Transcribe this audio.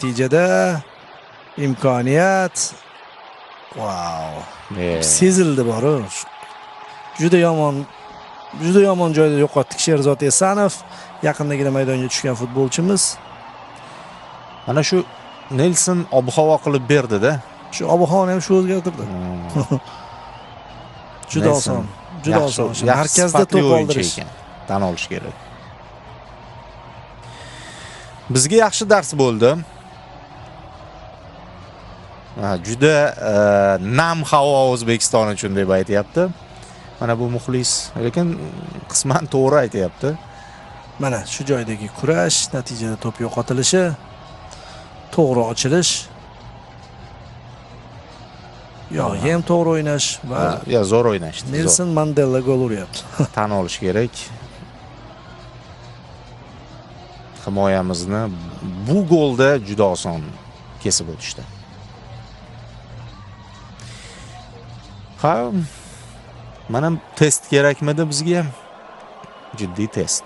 Natijada imkoniyat. Wow. Sezildi boru. Juda yomon joyda yo'qotdik Sherzod Esanov. Yaqindagina maydonga tushgan futbolchimiz. Mana shu Nelson ob-havo qilib berdi-da. Shu ob-havoni ham shu o'zgartirdi. Juda oson. Juda oson. Markazda to'p oldirish tan olish kerak. Bizga yaxshi dars bo'ldi. Juda nam havo O'zbekiston uchun deb aytayapti. Mana bu muxlis, lekin qisman to'g'ri aytayapti. Mana shu joydagi kurash, natijada to'p yo'qotilishi, to'g'ri ochilish. Ham to'g'ri o'ynash va zo'r o'ynashdi. Nelson Mandela gol uryapti. Tan olish kerak. Himoyamizni bu golda juda oson kesib o'tishdi. Ha, mana test kerakmidi bizga ham? Jiddiy test.